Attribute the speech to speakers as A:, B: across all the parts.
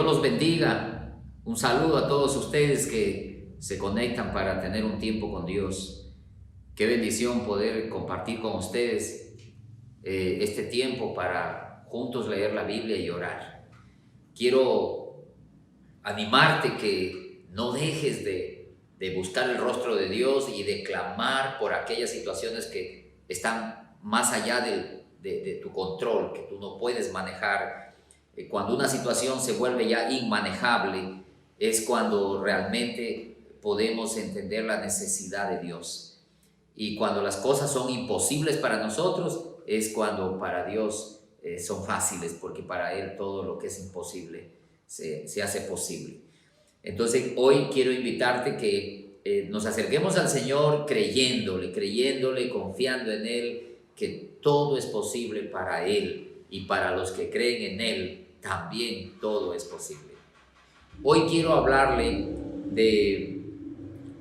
A: Dios los bendiga. Un saludo a todos ustedes que se conectan para tener un tiempo con Dios. Qué bendición poder compartir con ustedes este tiempo para juntos leer la Biblia y orar. Quiero animarte que no dejes de buscar el rostro de Dios y de clamar por aquellas situaciones que están más allá de tu control, que tú no puedes manejar. Cuando una situación se vuelve ya inmanejable, es cuando realmente podemos entender la necesidad de Dios. Y cuando las cosas son imposibles para nosotros, es cuando para Dios son fáciles, porque para Él todo lo que es imposible se hace posible. Entonces hoy quiero invitarte que nos acerquemos al Señor creyéndole, confiando en Él, que todo es posible para Él, y para los que creen en Él también todo es posible. Hoy quiero hablarle de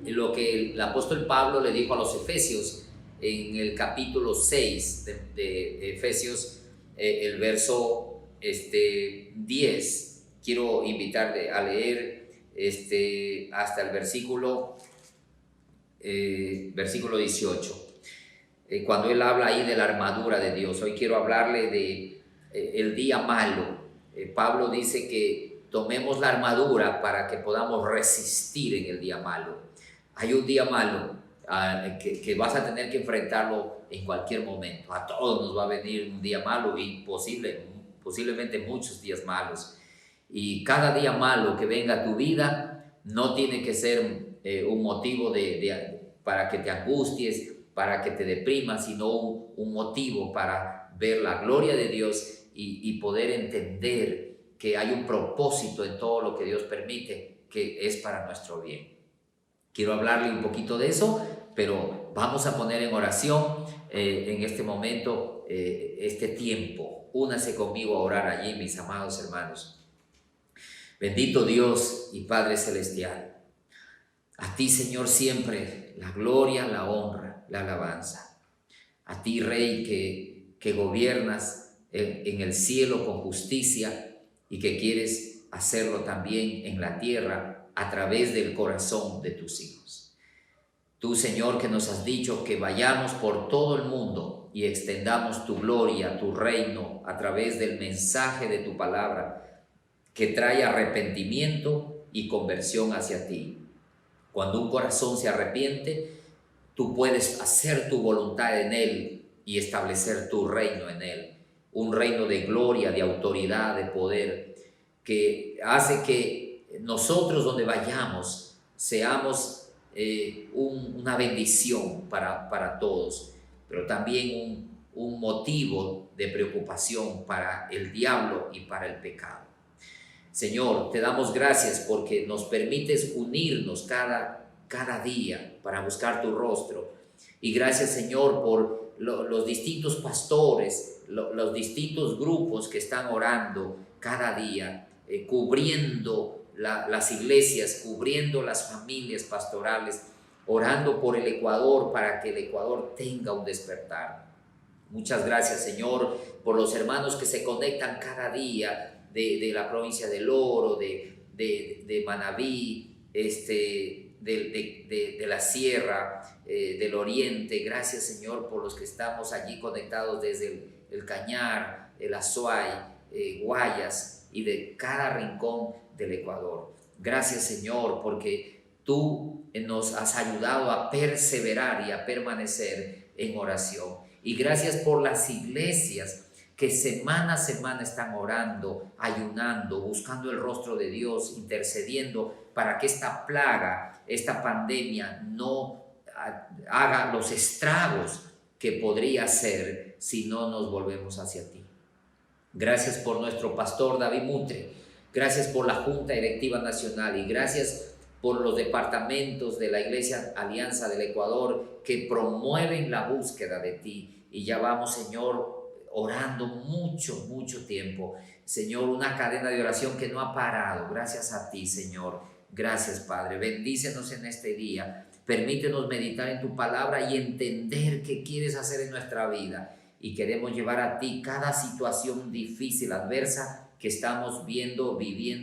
A: lo que el apóstol Pablo le dijo a los Efesios en el capítulo 6 de Efesios, el verso 10. Quiero invitarte a leer hasta el versículo 18. Cuando él habla ahí de la armadura de Dios, hoy quiero hablarle de el día malo. Pablo dice que tomemos la armadura para que podamos resistir en el día malo. Hay un día malo que vas a tener que enfrentarlo en cualquier momento. A todos nos va a venir un día malo y posiblemente muchos días malos. Y cada día malo que venga a tu vida no tiene que ser un motivo para que te angusties, para que te deprimas, sino un motivo para ver la gloria de Dios y poder entender que hay un propósito en todo lo que Dios permite, que es para nuestro bien. Quiero hablarle un poquito de eso, pero vamos a poner en oración en este momento, este tiempo. Únase conmigo a orar allí, mis amados hermanos. Bendito Dios y Padre Celestial, a ti, Señor, siempre la gloria, la honra, la alabanza. A ti, Rey, que gobiernas en el cielo con justicia y que quieres hacerlo también en la tierra a través del corazón de tus hijos. Tú, Señor, que nos has dicho que vayamos por todo el mundo y extendamos tu gloria, tu reino, a través del mensaje de tu palabra, que trae arrepentimiento y conversión hacia ti. Cuando un corazón se arrepiente, tú puedes hacer tu voluntad en él y establecer tu reino en él. Un reino de gloria, de autoridad, de poder, que hace que nosotros donde vayamos seamos una bendición para todos, pero también un motivo de preocupación para el diablo y para el pecado. Señor, te damos gracias porque nos permites unirnos cada día para buscar tu rostro. Y gracias, Señor, por los distintos pastores, los distintos grupos que están orando cada día, cubriendo las iglesias, cubriendo las familias pastorales, orando por el Ecuador para que el Ecuador tenga un despertar. Muchas gracias, Señor, por los hermanos que se conectan cada día de la provincia del Oro, de Manabí, de la Sierra, del Oriente. Gracias, Señor, por los que estamos allí conectados desde el Cañar, el Azuay, Guayas y de cada rincón del Ecuador. Gracias, Señor, porque tú nos has ayudado a perseverar y a permanecer en oración. Y gracias por las iglesias que semana a semana están orando, ayunando, buscando el rostro de Dios, intercediendo para que esta plaga, esta pandemia no haga los estragos que podría ser si no nos volvemos hacia ti. Gracias por nuestro pastor David Mutre, gracias por la Junta Directiva Nacional y gracias por los departamentos de la Iglesia Alianza del Ecuador que promueven la búsqueda de ti. Y ya vamos, Señor, orando mucho tiempo. Señor, una cadena de oración que no ha parado. Gracias a ti, Señor. Gracias, Padre. Bendícenos en este día. Permítenos meditar en tu palabra y entender qué quieres hacer en nuestra vida. Y queremos llevar a ti cada situación difícil, adversa, que estamos viviendo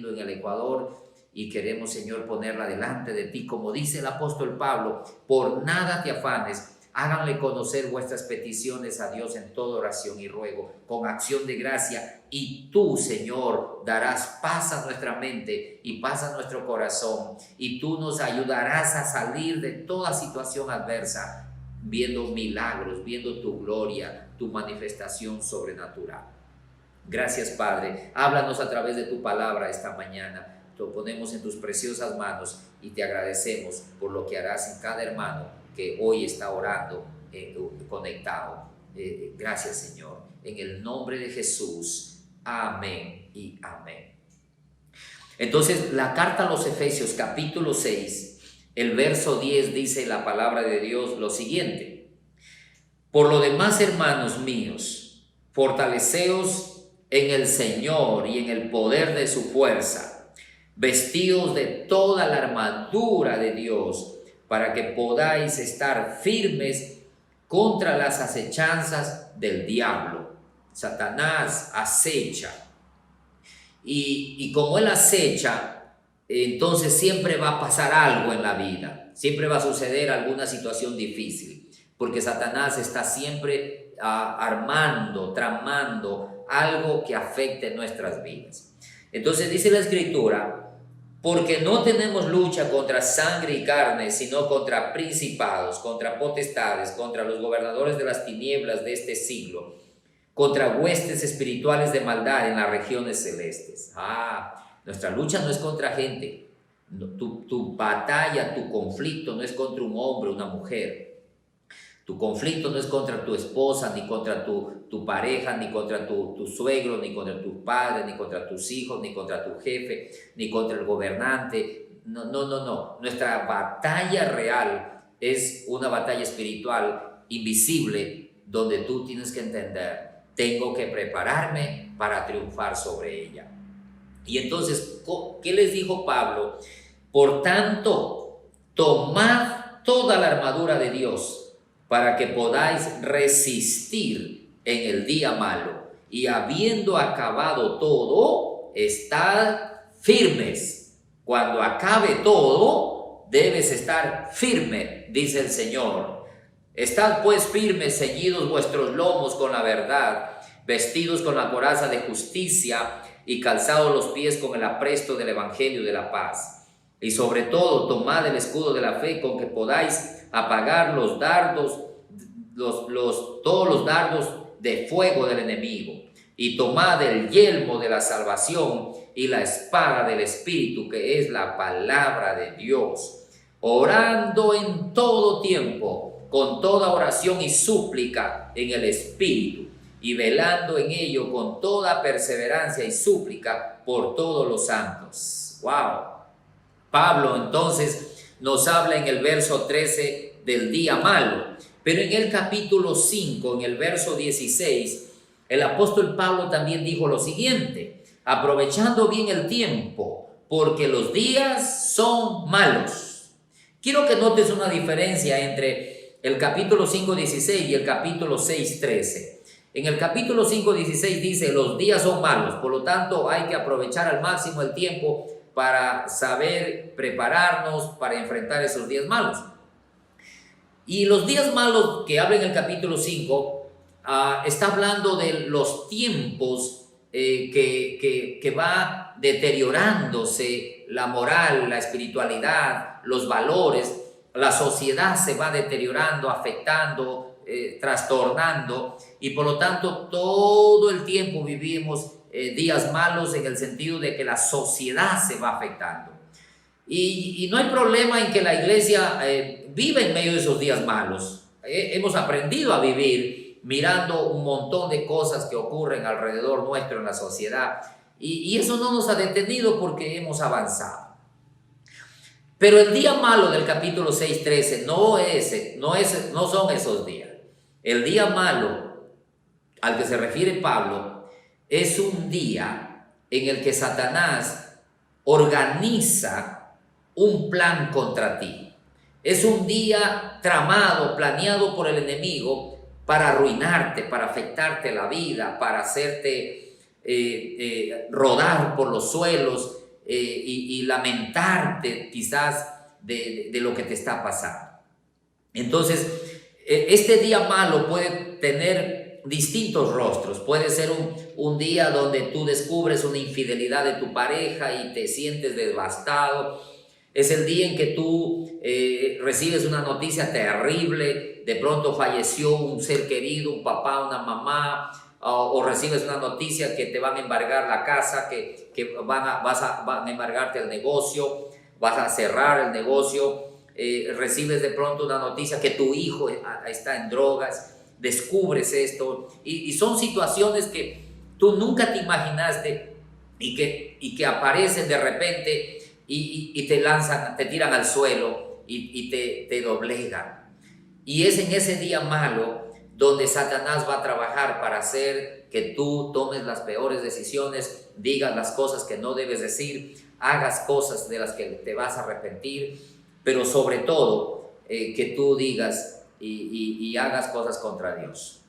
A: en el Ecuador, y queremos, Señor, ponerla delante de ti. Como dice el apóstol Pablo, por nada te afanes, háganle conocer vuestras peticiones a Dios en toda oración y ruego, con acción de gracia, y tú, Señor, darás paz a nuestra mente y paz a nuestro corazón, y tú nos ayudarás a salir de toda situación adversa, viendo milagros, viendo tu gloria, tu manifestación sobrenatural. Gracias, Padre. Háblanos a través de tu palabra esta mañana. Lo ponemos en tus preciosas manos y te agradecemos por lo que harás en cada hermano que hoy está orando, conectado. Gracias, Señor. En el nombre de Jesús. Amén y amén. Entonces, la carta a los Efesios, capítulo 6, el verso 10, dice la palabra de Dios lo siguiente: por lo demás, hermanos míos, fortaleceos en el Señor y en el poder de su fuerza, vestidos de toda la armadura de Dios, para que podáis estar firmes contra las acechanzas del diablo. Satanás acecha, y como él acecha, entonces siempre va a pasar algo en la vida, siempre va a suceder alguna situación difícil, porque Satanás está siempre tramando algo que afecte nuestras vidas. Entonces dice la Escritura: porque no tenemos lucha contra sangre y carne, sino contra principados, contra potestades, contra los gobernadores de las tinieblas de este siglo, contra huestes espirituales de maldad en las regiones celestes. Nuestra lucha no es contra gente. Tu batalla, tu conflicto no es contra un hombre o una mujer. Tu conflicto no es contra tu esposa, ni contra tu pareja, ni contra tu suegro, ni contra tu padre, ni contra tus hijos, ni contra tu jefe, ni contra el gobernante. No. Nuestra batalla real es una batalla espiritual invisible, donde tú tienes que entender: tengo que prepararme para triunfar sobre ella. Y entonces, ¿qué les dijo Pablo? Por tanto, tomad toda la armadura de Dios, para que podáis resistir en el día malo, y habiendo acabado todo, estad firmes. Cuando acabe todo, debes estar firme, dice el Señor. Estad pues firmes, ceñidos vuestros lomos con la verdad, vestidos con la coraza de justicia y calzados los pies con el apresto del evangelio de la paz. Y sobre todo, tomad el escudo de la fe, con que podáis apagar los dardos, todos los dardos de fuego del enemigo, y tomad el yelmo de la salvación y la espada del Espíritu, que es la palabra de Dios, orando en todo tiempo, con toda oración y súplica en el Espíritu, y velando en ello con toda perseverancia y súplica por todos los santos. ¡Wow! Pablo entonces nos habla en el verso 13 del día malo, pero en el capítulo 5, en el verso 16, el apóstol Pablo también dijo lo siguiente: aprovechando bien el tiempo, porque los días son malos. Quiero que notes una diferencia entre el capítulo 5:16 y el capítulo 6:13. En el capítulo 5:16 dice: los días son malos, por lo tanto hay que aprovechar al máximo el tiempo para saber prepararnos para enfrentar esos días malos. Y los días malos que habla en el capítulo 5 está hablando de los tiempos que va deteriorándose la moral, la espiritualidad, los valores. La sociedad se va deteriorando, afectando, trastornando, y por lo tanto todo el tiempo vivimos días malos, en el sentido de que la sociedad se va afectando. Y no hay problema en que la iglesia viva en medio de esos días malos. Hemos aprendido a vivir mirando un montón de cosas que ocurren alrededor nuestro en la sociedad, y eso no nos ha detenido porque hemos avanzado. Pero el día malo del capítulo 6:13 no son esos días. El día malo al que se refiere Pablo es un día en el que Satanás organiza un plan contra ti. Es un día tramado, planeado por el enemigo para arruinarte, para afectarte la vida, para hacerte rodar por los suelos y lamentarte quizás de lo que te está pasando. Entonces, este día malo puede tener distintos rostros. Puede ser un día donde tú descubres una infidelidad de tu pareja y te sientes devastado. Es el día en que tú recibes una noticia terrible. De pronto falleció un ser querido, un papá, una mamá, o recibes una noticia que te van a embargar la casa, que van a embargarte el negocio, vas a cerrar el negocio. Recibes de pronto una noticia que tu hijo está en drogas, descubres esto y son situaciones que tú nunca te imaginaste y que aparecen de repente y te lanzan, te tiran al suelo y te doblegan. Y es en ese día malo donde Satanás va a trabajar para hacer que tú tomes las peores decisiones, digas las cosas que no debes decir, hagas cosas de las que te vas a arrepentir, pero sobre todo que tú digas y hagas cosas contra Dios.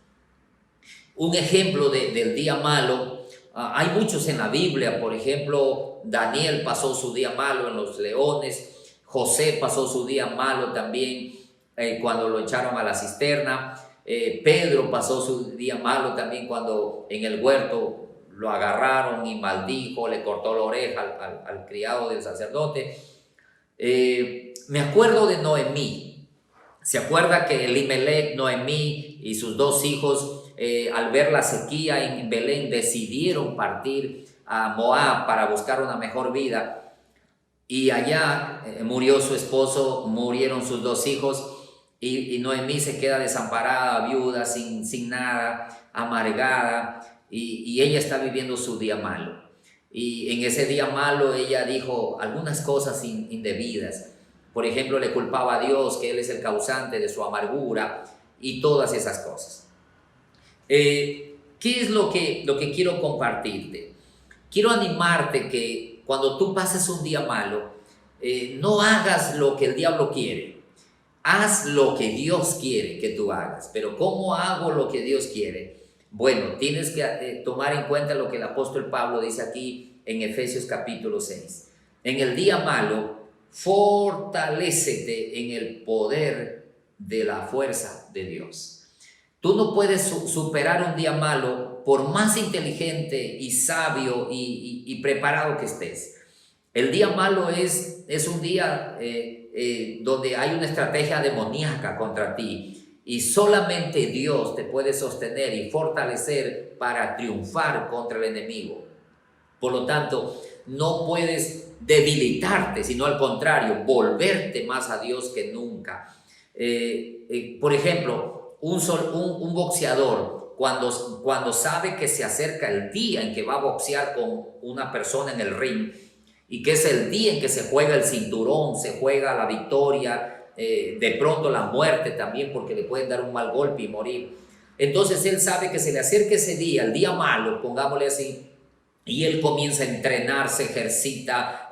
A: Un ejemplo del día malo, hay muchos en la Biblia. Por ejemplo, Daniel pasó su día malo en los leones, José pasó su día malo también cuando lo echaron a la cisterna, Pedro pasó su día malo también cuando en el huerto lo agarraron y maldijo, le cortó la oreja al criado del sacerdote. Me acuerdo de Noemí. ¿Se acuerda que Elimelech, Noemí y sus dos hijos, al ver la sequía en Belén, decidieron partir a Moab para buscar una mejor vida? Y allá murió su esposo, murieron sus dos hijos, y Noemí se queda desamparada, viuda, sin nada, amargada, y ella está viviendo su día malo. Y en ese día malo ella dijo algunas cosas indebidas. Por ejemplo, le culpaba a Dios que Él es el causante de su amargura y todas esas cosas. ¿Qué es lo que quiero compartirte? Quiero animarte que cuando tú pases un día malo, no hagas lo que el diablo quiere. Haz lo que Dios quiere que tú hagas. Pero ¿cómo hago lo que Dios quiere? Bueno, tienes que tomar en cuenta lo que el apóstol Pablo dice aquí en Efesios capítulo 6. En el día malo, fortalécete en el poder de la fuerza de Dios. Tú no puedes superar un día malo por más inteligente y sabio y preparado que estés. El día malo es un día donde hay una estrategia demoníaca contra ti. Y solamente Dios te puede sostener y fortalecer para triunfar contra el enemigo. Por lo tanto, no puedes debilitarte, sino al contrario, volverte más a Dios que nunca. Por ejemplo, un boxeador, cuando sabe que se acerca el día en que va a boxear con una persona en el ring, y que es el día en que se juega el cinturón, se juega la victoria, de pronto la muerte también, porque le pueden dar un mal golpe y morir. Entonces él sabe que se le acerca ese día, el día malo, pongámosle así, y él comienza a entrenar, se ejercita,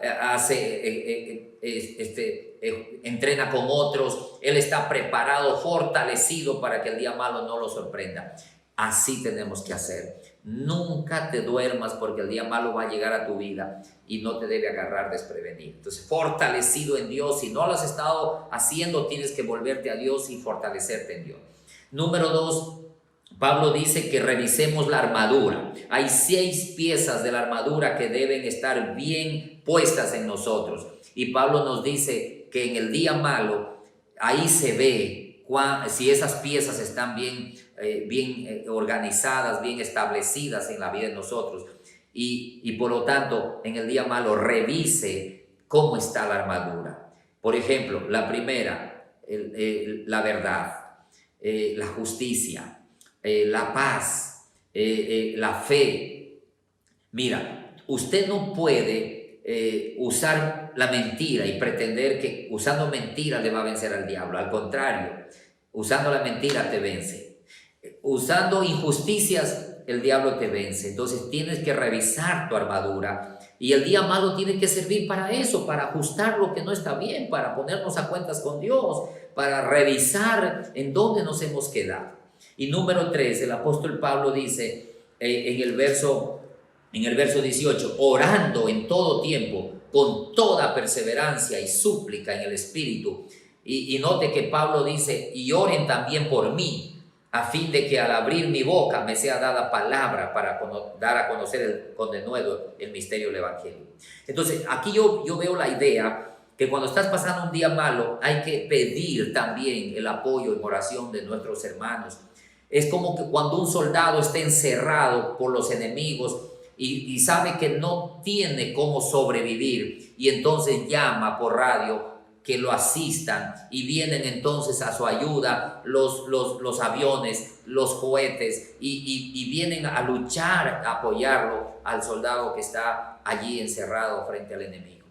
A: entrena con otros. Él está preparado, fortalecido para que el día malo no lo sorprenda. Así tenemos que hacer. Nunca te duermas, porque el día malo va a llegar a tu vida y no te debe agarrar desprevenido. Entonces, fortalecido en Dios. Si no lo has estado haciendo, tienes que volverte a Dios y fortalecerte en Dios. Número 2, Pablo dice que revisemos la armadura. Hay 6 piezas de la armadura que deben estar bien puestas en nosotros. Y Pablo nos dice que en el día malo, ahí se ve si esas piezas están bien organizadas, bien establecidas en la vida de nosotros. Y por lo tanto, en el día malo, revise cómo está la armadura. Por ejemplo, la primera, la verdad, la justicia, la paz, la fe. Mira, usted no puede usar la mentira y pretender que usando mentira le va a vencer al diablo. Al contrario, usando la mentira te vence. Usando injusticias, el diablo te vence. Entonces tienes que revisar tu armadura. Y el día malo tiene que servir para eso, para ajustar lo que no está bien, para ponernos a cuentas con Dios, para revisar en dónde nos hemos quedado. Y número 3, el apóstol Pablo dice en el verso en el verso 18, orando en todo tiempo, con toda perseverancia y súplica en el Espíritu. Y note que Pablo dice, y oren también por mí, a fin de que al abrir mi boca me sea dada palabra para dar a conocer con denuedo el misterio del Evangelio. Entonces, aquí yo veo la idea que cuando estás pasando un día malo, hay que pedir también el apoyo en oración de nuestros hermanos. Es como que cuando un soldado está encerrado por los enemigos y sabe que no tiene cómo sobrevivir, y entonces llama por radio que lo asistan, y vienen entonces a su ayuda los aviones, los cohetes, y vienen a luchar, a apoyarlo al soldado que está allí encerrado frente al enemigo.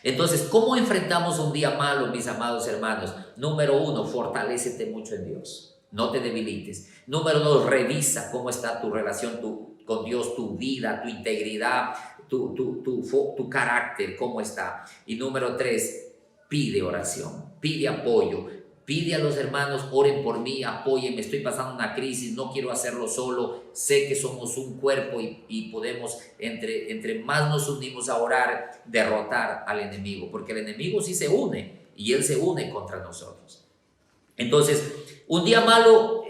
A: Entonces, ¿cómo enfrentamos un día malo, mis amados hermanos? Número 1, fortalécete mucho en Dios, no te debilites. Número 2, revisa cómo está tu relación con Dios, tu vida, tu integridad, tu carácter, cómo está. Y número 3, pide oración, pide apoyo, pide a los hermanos, oren por mí, apóyenme, estoy pasando una crisis, no quiero hacerlo solo, sé que somos un cuerpo y podemos, entre más nos unimos a orar, derrotar al enemigo, porque el enemigo sí se une y él se une contra nosotros. Entonces, un día malo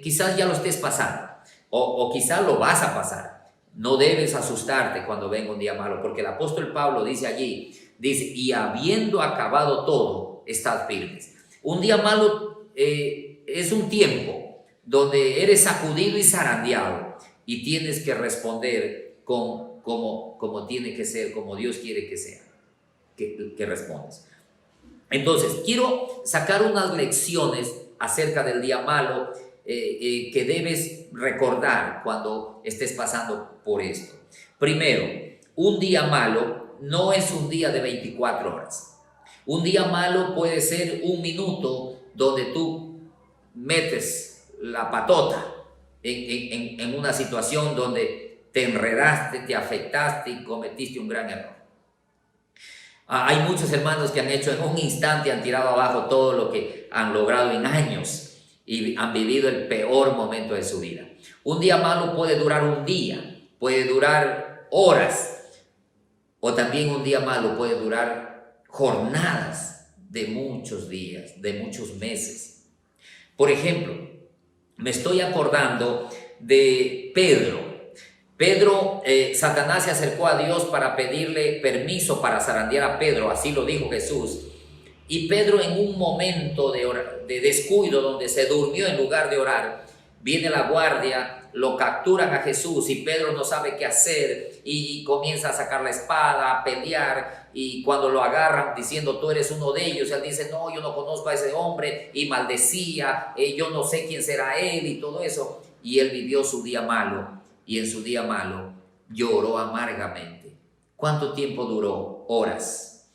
A: quizás ya lo estés pasando o quizás lo vas a pasar. No debes asustarte cuando venga un día malo, porque el apóstol Pablo dice allí, y habiendo acabado todo, estad firmes. Un día malo es un tiempo donde eres sacudido y zarandeado y tienes que responder como tiene que ser, como Dios quiere que sea, que respondas. Entonces, quiero sacar unas lecciones acerca del día malo que debes recordar cuando estés pasando por esto. Primero, un día malo no es un día de 24 horas. Un día malo puede ser un minuto donde tú metes la patota en una situación donde te enredaste, te afectaste y cometiste un gran error. Hay muchos hermanos que han hecho en un instante, han tirado abajo todo lo que han logrado en años y han vivido el peor momento de su vida. Un día malo puede durar un día, puede durar horas, o también un día malo puede durar jornadas de muchos días, de muchos meses. Por ejemplo, me estoy acordando de Pedro. Satanás se acercó a Dios para pedirle permiso para zarandear a Pedro, así lo dijo Jesús. Y Pedro, en un momento de descuido, donde se durmió en lugar de orar, viene la guardia, lo capturan a Jesús y Pedro no sabe qué hacer y comienza a sacar la espada, a pelear, y cuando lo agarran diciendo tú eres uno de ellos, él dice no, yo no conozco a ese hombre, y maldecía, yo no sé quién será él y todo eso. Y él vivió su día malo, y en su día malo lloró amargamente. ¿Cuánto tiempo duró? Horas.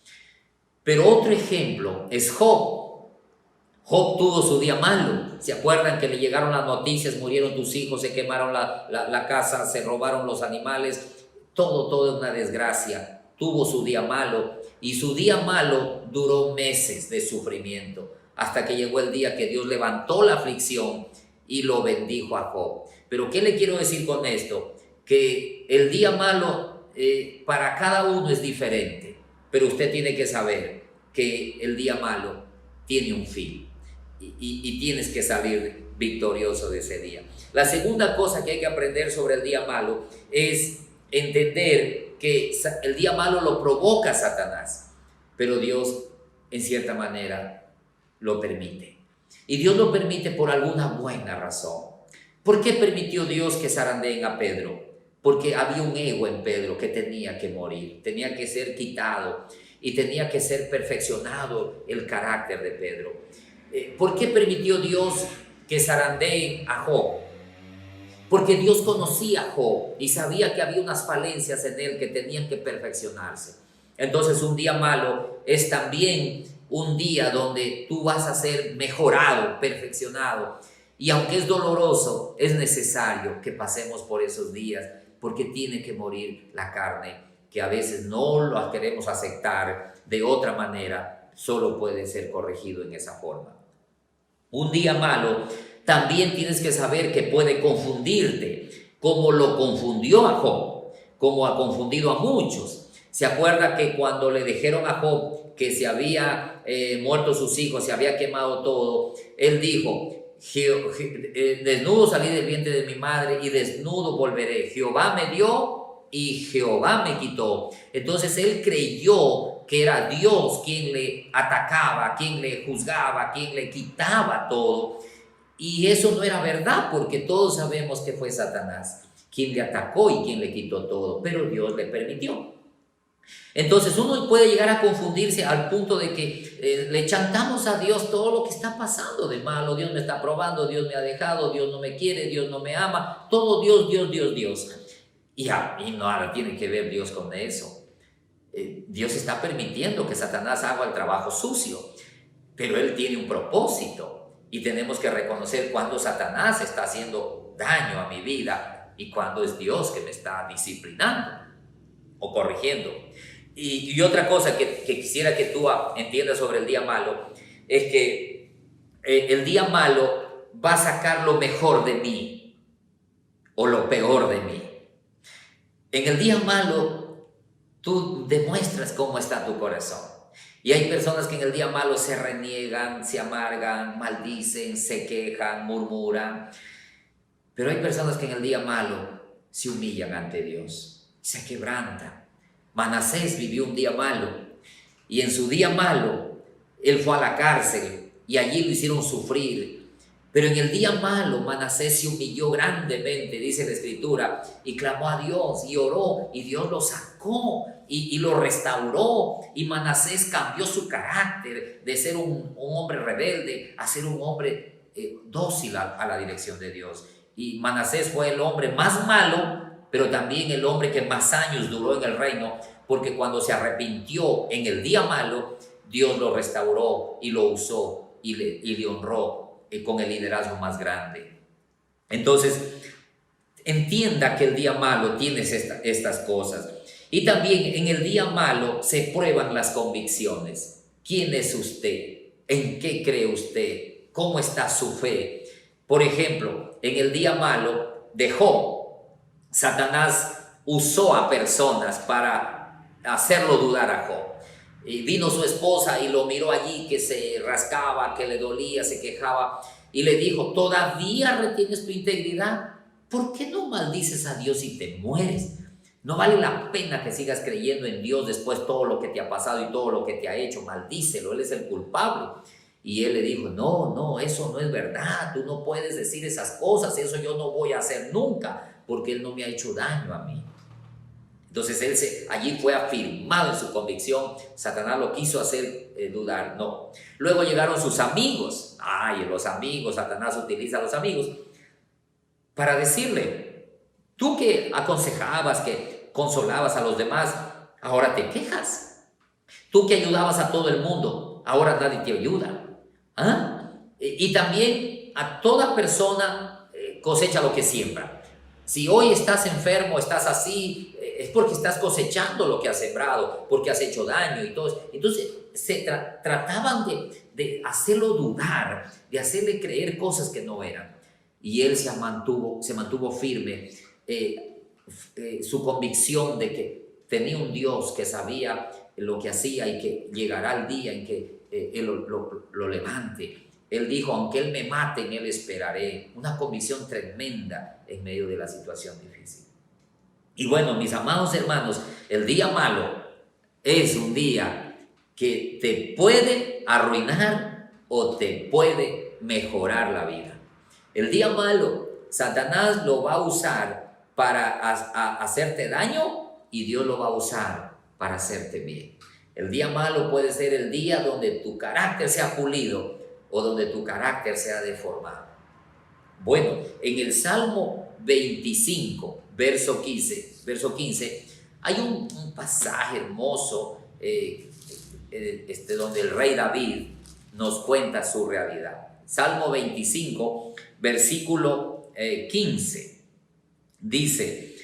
A: Pero otro ejemplo es Job. Job tuvo su día malo. ¿Se acuerdan que le llegaron las noticias? Murieron tus hijos, se quemaron la casa, se robaron los animales. Todo es una desgracia. Tuvo su día malo, y su día malo duró meses de sufrimiento, hasta que llegó el día que Dios levantó la aflicción y lo bendijo a Job. Pero ¿qué le quiero decir con esto? Que el día malo para cada uno es diferente, pero usted tiene que saber que el día malo tiene un fin y tienes que salir victorioso de ese día. La segunda cosa que hay que aprender sobre el día malo es entender que el día malo lo provoca Satanás, pero Dios en cierta manera lo permite. Y Dios lo permite por alguna buena razón. ¿Por qué permitió Dios que zarandeen a Pedro? Porque había un ego en Pedro que tenía que morir, tenía que ser quitado y tenía que ser perfeccionado el carácter de Pedro. ¿Por qué permitió Dios que zarandeen a Job? Porque Dios conocía a Job y sabía que había unas falencias en él que tenían que perfeccionarse. Entonces, un día malo es también un día donde tú vas a ser mejorado, perfeccionado. Y aunque es doloroso, es necesario que pasemos por esos días, porque tiene que morir la carne, que a veces no lo queremos aceptar de otra manera, solo puede ser corregido en esa forma. Un día malo también tienes que saber que puede confundirte, como lo confundió a Job. como ha confundido a muchos. Se acuerda que cuando le dijeron a Job que se había muerto sus hijos, se había quemado todo, él dijo: desnudo salí del vientre de mi madre y desnudo volveré. Jehová me dio y Jehová me quitó. Entonces él creyó que era Dios quien le atacaba, quien le juzgaba, quien le quitaba todo. Y eso no era verdad, porque todos sabemos que fue Satanás quien le atacó y quien le quitó todo, pero Dios le permitió. Entonces uno puede llegar a confundirse al punto de que le chantamos a Dios todo lo que está pasando de malo. Dios me está probando, Dios me ha dejado, Dios no me quiere, Dios no me ama, todo Dios, Dios, Dios, Dios. Y nada tiene que ver Dios con eso. Dios está permitiendo que Satanás haga el trabajo sucio, pero él tiene un propósito y tenemos que reconocer cuando Satanás está haciendo daño a mi vida y cuando es Dios que me está disciplinando o corrigiendo. Y otra cosa que quisiera que tú entiendas sobre el día malo es que el día malo va a sacar lo mejor de mí o lo peor de mí. En el día malo tú demuestras cómo está tu corazón. Y hay personas que en el día malo se reniegan, se amargan, maldicen, se quejan, murmuran. Pero hay personas que en el día malo se humillan ante Dios, se quebrantan. Manasés vivió un día malo y en su día malo él fue a la cárcel y allí lo hicieron sufrir. Pero en el día malo Manasés se humilló grandemente, dice la Escritura, y clamó a Dios y oró y Dios lo sacó y lo restauró. Y Manasés cambió su carácter de ser un hombre rebelde a ser un hombre dócil a la dirección de Dios. Y Manasés fue el hombre más malo, pero también el hombre que más años duró en el reino, porque cuando se arrepintió en el día malo, Dios lo restauró y lo usó y le honró con el liderazgo más grande. Entonces, entienda que el día malo tiene estas cosas. Y también en el día malo se prueban las convicciones. ¿Quién es usted? ¿En qué cree usted? ¿Cómo está su fe? Por ejemplo, en el día malo de Job, Satanás usó a personas para hacerlo dudar a Job. Y vino su esposa y lo miró allí que se rascaba, que le dolía, se quejaba y le dijo: ¿todavía retienes tu integridad? ¿Por qué no maldices a Dios y te mueres? No vale la pena que sigas creyendo en Dios después de todo lo que te ha pasado y todo lo que te ha hecho. Maldícelo, Él es el culpable. Y él le dijo: no, eso no es verdad, tú no puedes decir esas cosas, eso yo no voy a hacer nunca, porque Él no me ha hecho daño a mí. Entonces allí fue afirmado en su convicción. Satanás lo quiso hacer dudar, no. Luego llegaron sus amigos. Los amigos, Satanás utiliza a los amigos para decirle: tú que aconsejabas, que consolabas a los demás, ahora te quejas. Tú que ayudabas a todo el mundo, ahora nadie te ayuda. Y también a toda persona cosecha lo que siembra. Si hoy estás enfermo, estás así, es porque estás cosechando lo que has sembrado, porque has hecho daño y todo eso. Entonces trataban de hacerlo dudar, de hacerle creer cosas que no eran. Y él se mantuvo firme, su convicción de que tenía un Dios que sabía lo que hacía y que llegará el día en que Él lo levante. Él dijo: aunque Él me mate, en Él esperaré. Una convicción tremenda en medio de la situación difícil. Y bueno, mis amados hermanos, el día malo es un día que te puede arruinar o te puede mejorar la vida. El día malo, Satanás lo va a usar para hacerte daño y Dios lo va a usar para hacerte bien. El día malo puede ser el día donde tu carácter sea pulido o donde tu carácter sea deformado. Bueno, en el Salmo 25, verso 15, hay un pasaje hermoso donde el rey David nos cuenta su realidad. Salmo 25, versículo 15, dice: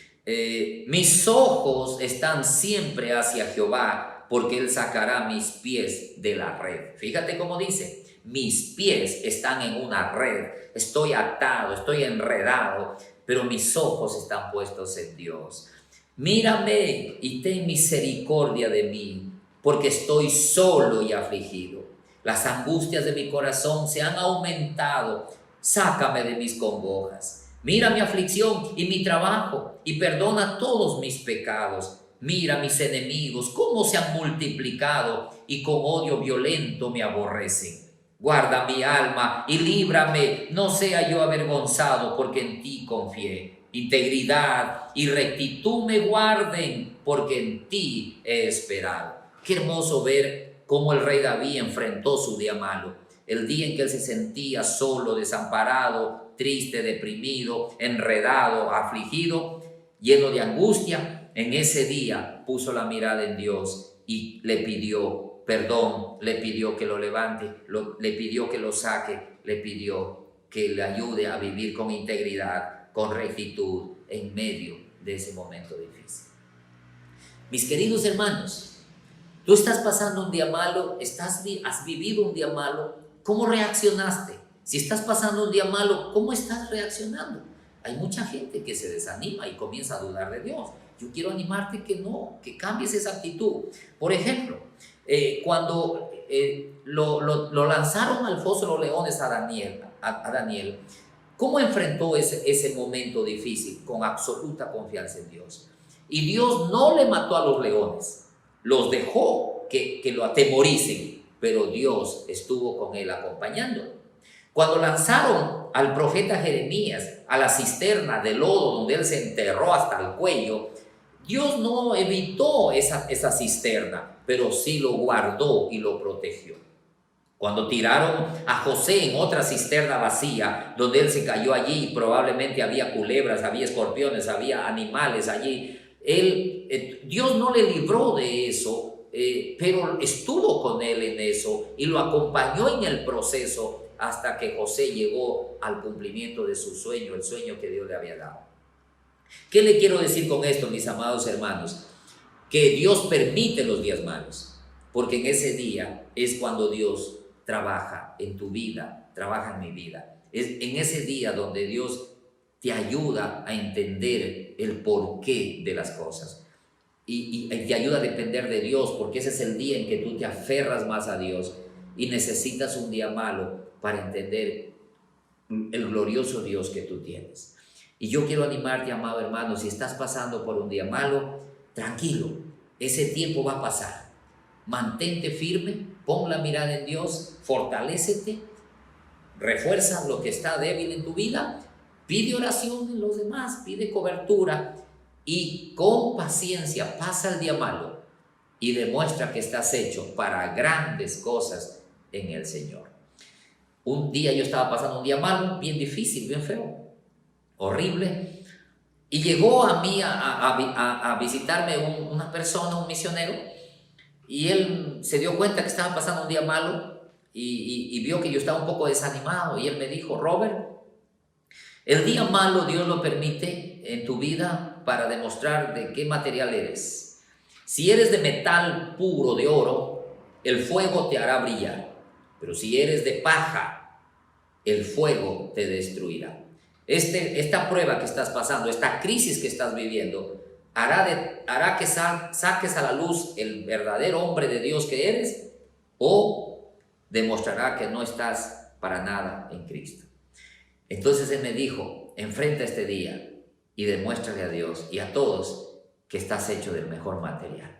A: mis ojos están siempre hacia Jehová, porque Él sacará mis pies de la red. Fíjate cómo dice: mis pies están en una red, estoy atado, estoy enredado, pero mis ojos están puestos en Dios. Mírame y ten misericordia de mí, porque estoy solo y afligido. Las angustias de mi corazón se han aumentado. Sácame de mis congojas. Mira mi aflicción y mi trabajo y perdona todos mis pecados. Mira mis enemigos, cómo se han multiplicado y con odio violento me aborrecen. Guarda mi alma y líbrame, no sea yo avergonzado, porque en ti confié. Integridad y rectitud me guarden, porque en ti he esperado. Qué hermoso ver cómo el rey David enfrentó su día malo. El día en que él se sentía solo, desamparado, triste, deprimido, enredado, afligido, lleno de angustia. En ese día puso la mirada en Dios y le pidió perdón, le pidió que lo levante, le pidió que lo saque, le pidió que le ayude a vivir con integridad, con rectitud en medio de ese momento difícil. Mis queridos hermanos, tú estás pasando un día malo, has vivido un día malo, ¿cómo reaccionaste? Si estás pasando un día malo, ¿cómo estás reaccionando? Hay mucha gente que se desanima y comienza a dudar de Dios. Yo quiero animarte que no, que cambies esa actitud. Por ejemplo, cuando lo lanzaron al foso de los leones a Daniel, ¿cómo enfrentó ese momento difícil? Con absoluta confianza en Dios. Y Dios no le mató a los leones, los dejó que lo atemoricen, pero Dios estuvo con él acompañándolo. Cuando lanzaron al profeta Jeremías a la cisterna de lodo donde él se enterró hasta el cuello, Dios no evitó esa cisterna, pero sí lo guardó y lo protegió. Cuando tiraron a José en otra cisterna vacía, donde él se cayó allí, probablemente había culebras, había escorpiones, había animales allí. Dios no le libró de eso, pero estuvo con él en eso y lo acompañó en el proceso hasta que José llegó al cumplimiento de su sueño, el sueño que Dios le había dado. ¿Qué le quiero decir con esto, mis amados hermanos? Que Dios permite los días malos, porque en ese día es cuando Dios trabaja en tu vida, trabaja en mi vida. Es en ese día donde Dios te ayuda a entender el porqué de las cosas y te ayuda a depender de Dios, porque ese es el día en que tú te aferras más a Dios y necesitas un día malo para entender el glorioso Dios que tú tienes. Y yo quiero animarte, amado hermano, si estás pasando por un día malo, tranquilo, ese tiempo va a pasar. Mantente firme, pon la mirada en Dios, fortalécete, refuerza lo que está débil en tu vida, pide oración en los demás, pide cobertura y con paciencia pasa el día malo y demuestra que estás hecho para grandes cosas en el Señor. Un día yo estaba pasando un día malo, bien difícil, bien feo, horrible, y llegó a mí a visitarme una persona, un misionero, y él se dio cuenta que estaba pasando un día malo y vio que yo estaba un poco desanimado, y él me dijo: Robert, el día malo Dios lo permite en tu vida para demostrar de qué material eres. Si eres de metal puro, de oro, el fuego te hará brillar. Pero si eres de paja, el fuego te destruirá. Esta prueba que estás pasando, esta crisis que estás viviendo, hará que saques a la luz el verdadero hombre de Dios que eres, o demostrará que no estás para nada en Cristo. Entonces él me dijo: enfrenta este día y demuéstrale a Dios y a todos que estás hecho del mejor material.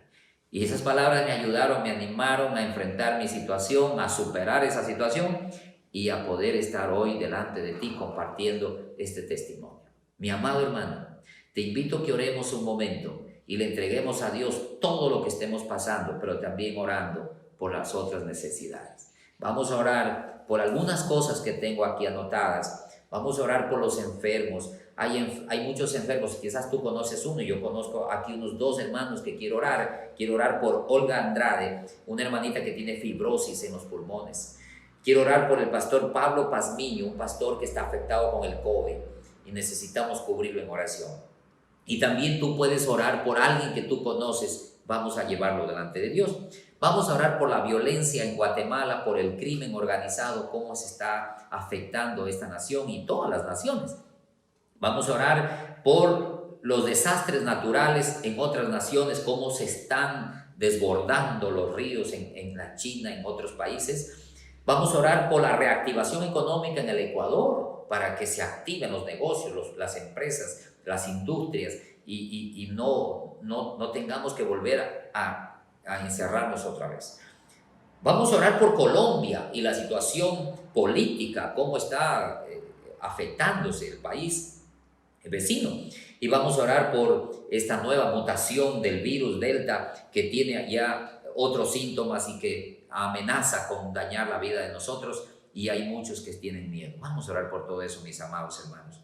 A: Y esas palabras me ayudaron, me animaron a enfrentar mi situación, a superar esa situación y a poder estar hoy delante de ti compartiendo este testimonio. Mi amado hermano, te invito a que oremos un momento y le entreguemos a Dios todo lo que estemos pasando, pero también orando por las otras necesidades. Vamos a orar por algunas cosas que tengo aquí anotadas. Vamos a orar por los enfermos. Hay muchos enfermos, quizás tú conoces uno, y yo conozco aquí unos 2 hermanos que quiero orar. Quiero orar por Olga Andrade, una hermanita que tiene fibrosis en los pulmones. Quiero orar por el pastor Pablo Pazmiño, un pastor que está afectado con el COVID y necesitamos cubrirlo en oración. Y también tú puedes orar por alguien que tú conoces. Vamos a llevarlo delante de Dios. Vamos a orar por la violencia en Guatemala, por el crimen organizado, cómo se está afectando esta nación y todas las naciones. Vamos a orar por los desastres naturales en otras naciones, cómo se están desbordando los ríos en la China, en otros países. Vamos a orar por la reactivación económica en el Ecuador, para que se activen los negocios, las empresas, las industrias, y no tengamos que volver a encerrarnos otra vez. Vamos a orar por Colombia y la situación política, cómo está afectándose el país vecino. Y vamos a orar por esta nueva mutación del virus Delta, que tiene ya otros síntomas y que amenaza con dañar la vida de nosotros, y hay muchos que tienen miedo. Vamos a orar por todo eso, mis amados hermanos.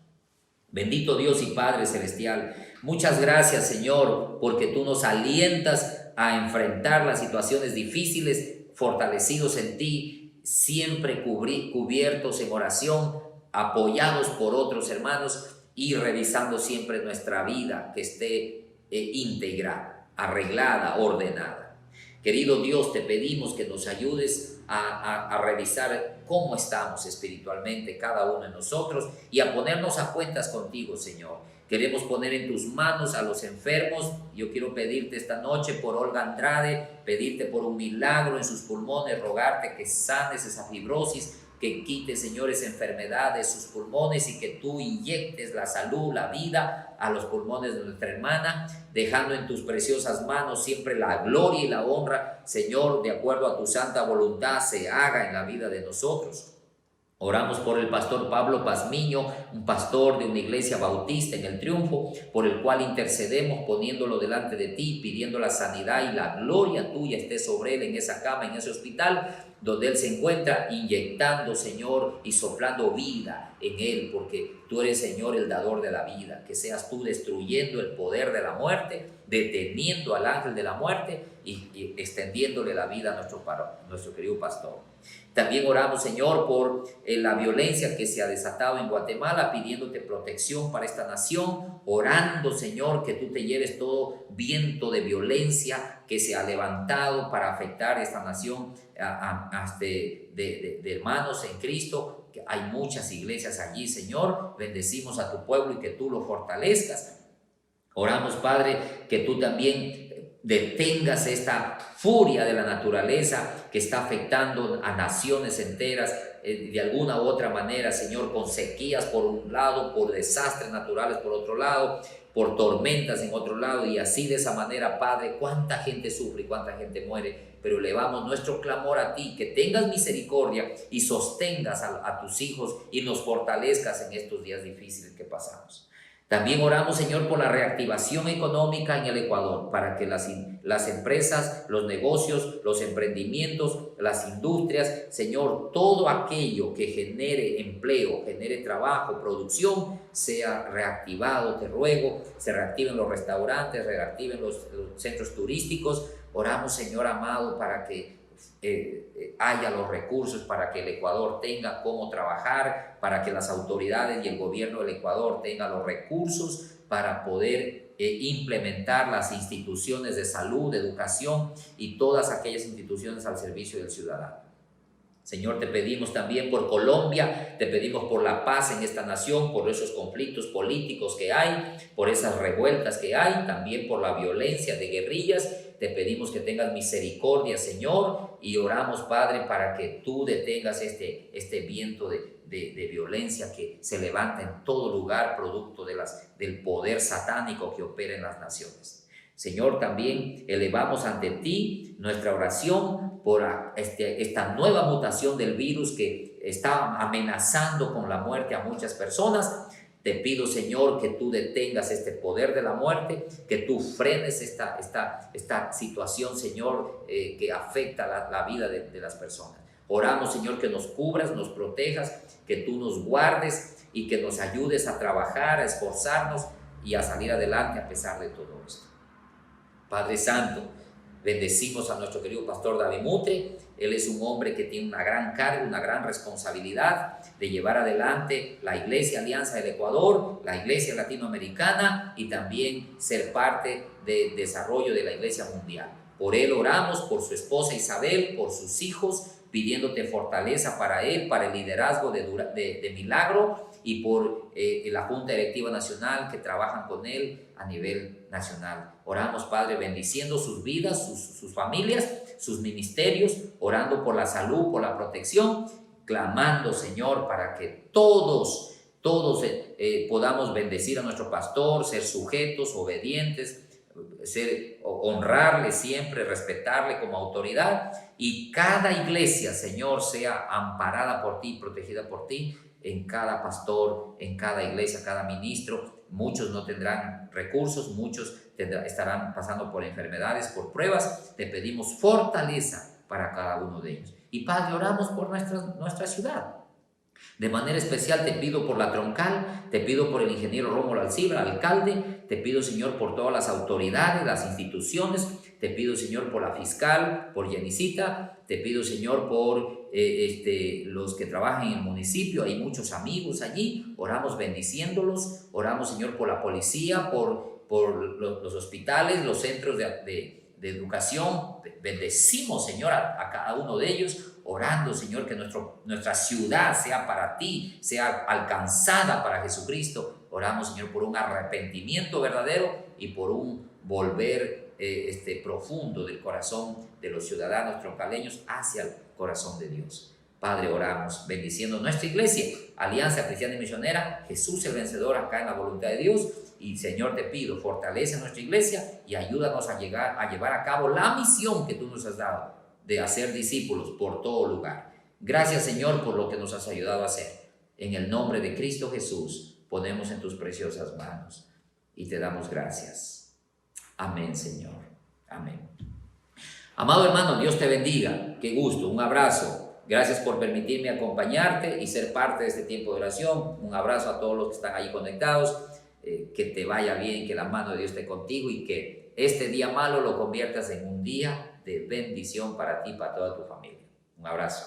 A: Bendito Dios y Padre Celestial, muchas gracias, Señor, porque tú nos alientas a enfrentar las situaciones difíciles, fortalecidos en ti, siempre cubiertos en oración, apoyados por otros hermanos y revisando siempre nuestra vida, que esté íntegra, arreglada, ordenada. Querido Dios, te pedimos que nos ayudes a revisar cómo estamos espiritualmente cada uno de nosotros y a ponernos a cuentas contigo, Señor. Queremos poner en tus manos a los enfermos. Yo quiero pedirte esta noche por Olga Andrade, pedirte por un milagro en sus pulmones, rogarte que sanes esa fibrosis, que quites, Señor, esa enfermedad de sus pulmones y que tú inyectes la salud, la vida a los pulmones de nuestra hermana, dejando en tus preciosas manos siempre la gloria y la honra, Señor, de acuerdo a tu santa voluntad, se haga en la vida de nosotros. Oramos por el pastor Pablo Pazmiño, un pastor de una iglesia bautista en El Triunfo, por el cual intercedemos poniéndolo delante de ti, pidiendo la sanidad y la gloria tuya esté sobre él en esa cama, en ese hospital, donde él se encuentra, inyectando, Señor, y soplando vida en él, porque tú eres, Señor, el dador de la vida. Que seas tú destruyendo el poder de la muerte, deteniendo al ángel de la muerte y extendiéndole la vida a nuestro querido pastor. También oramos, Señor, por la violencia que se ha desatado en Guatemala, pidiéndote protección para esta nación, orando, Señor, que tú te lleves todo viento de violencia que se ha levantado para afectar esta nación de hermanos en Cristo. Que hay muchas iglesias allí, Señor, bendecimos a tu pueblo y que tú lo fortalezcas. Oramos, Padre, que tú también detengas esta furia de la naturaleza que está afectando a naciones enteras de alguna u otra manera, Señor, con sequías por un lado, por desastres naturales por otro lado, por tormentas en otro lado, y así de esa manera, Padre, cuánta gente sufre y cuánta gente muere, pero elevamos nuestro clamor a ti, que tengas misericordia y sostengas a tus hijos y nos fortalezcas en estos días difíciles que pasamos. También oramos, Señor, por la reactivación económica en el Ecuador, para que las empresas, los negocios, los emprendimientos, las industrias, Señor, todo aquello que genere empleo, genere trabajo, producción, sea reactivado, te ruego, se reactiven los restaurantes, reactiven los centros turísticos. Oramos, Señor amado, para que haya los recursos, para que el Ecuador tenga cómo trabajar, para que las autoridades y el gobierno del Ecuador tengan los recursos para poder implementar las instituciones de salud, de educación y todas aquellas instituciones al servicio del ciudadano. Señor, te pedimos también por Colombia, te pedimos por la paz en esta nación, por esos conflictos políticos que hay, por esas revueltas que hay, también por la violencia de guerrillas. Te pedimos que tengas misericordia, Señor, y oramos, Padre, para que tú detengas este viento de violencia que se levanta en todo lugar, producto del poder satánico que opera en las naciones. Señor, también elevamos ante ti nuestra oración por esta nueva mutación del virus que está amenazando con la muerte a muchas personas. Te pido, Señor, que tú detengas este poder de la muerte, que tú frenes esta situación, Señor, que afecta la vida de las personas. Oramos, Señor, que nos cubras, nos protejas, que tú nos guardes y que nos ayudes a trabajar, a esforzarnos y a salir adelante a pesar de todo esto. Padre Santo, bendecimos a nuestro querido pastor David Mutre. Él es un hombre que tiene una gran carga, una gran responsabilidad de llevar adelante la Iglesia Alianza del Ecuador, la Iglesia Latinoamericana y también ser parte del desarrollo de la Iglesia Mundial. Por él oramos, por su esposa Isabel, por sus hijos, pidiéndote fortaleza para él, para el liderazgo de Milagro y por la Junta Directiva Nacional que trabajan con él a nivel nacional. Oramos, Padre, bendiciendo sus vidas, sus familias, sus ministerios, orando por la salud, por la protección, clamando, Señor, para que todos podamos bendecir a nuestro pastor, ser sujetos, obedientes, honrarle siempre, respetarle como autoridad, y cada iglesia, Señor, sea amparada por ti, protegida por ti, en cada pastor, en cada iglesia, cada ministro. Muchos no tendrán recursos, muchos estarán pasando por enfermedades, por pruebas. Te pedimos fortaleza para cada uno de ellos. Y Padre, oramos por nuestra ciudad. De manera especial te pido por la Troncal, te pido por el ingeniero Rómulo Alcibar, alcalde, te pido, Señor, por todas las autoridades, las instituciones, te pido, Señor, por la fiscal, por Yenicita, te pido, Señor, por los que trabajan en el municipio. Hay muchos amigos allí, oramos bendiciéndolos, oramos, Señor, por la policía, por los hospitales, los centros de educación. Bendecimos, Señor, a cada uno de ellos, orando, Señor, que nuestra ciudad sea para ti, sea alcanzada para Jesucristo. Oramos, Señor, por un arrepentimiento verdadero y por un volver profundo del corazón de los ciudadanos troncaleños hacia el corazón de Dios. Padre, oramos bendiciendo nuestra iglesia, Alianza Cristiana y Misionera, Jesús el Vencedor, acá en la voluntad de Dios. Y, Señor, te pido, fortalece nuestra iglesia y ayúdanos a llevar a cabo la misión que tú nos has dado de hacer discípulos por todo lugar. Gracias, Señor, por lo que nos has ayudado a hacer. En el nombre de Cristo Jesús, ponemos en tus preciosas manos y te damos gracias. Amén, Señor. Amén. Amado hermano, Dios te bendiga. Qué gusto, un abrazo. Gracias por permitirme acompañarte y ser parte de este tiempo de oración. Un abrazo a todos los que están ahí conectados. Que te vaya bien, que la mano de Dios esté contigo y que este día malo lo conviertas en un día de bendición para ti y para toda tu familia. Un abrazo.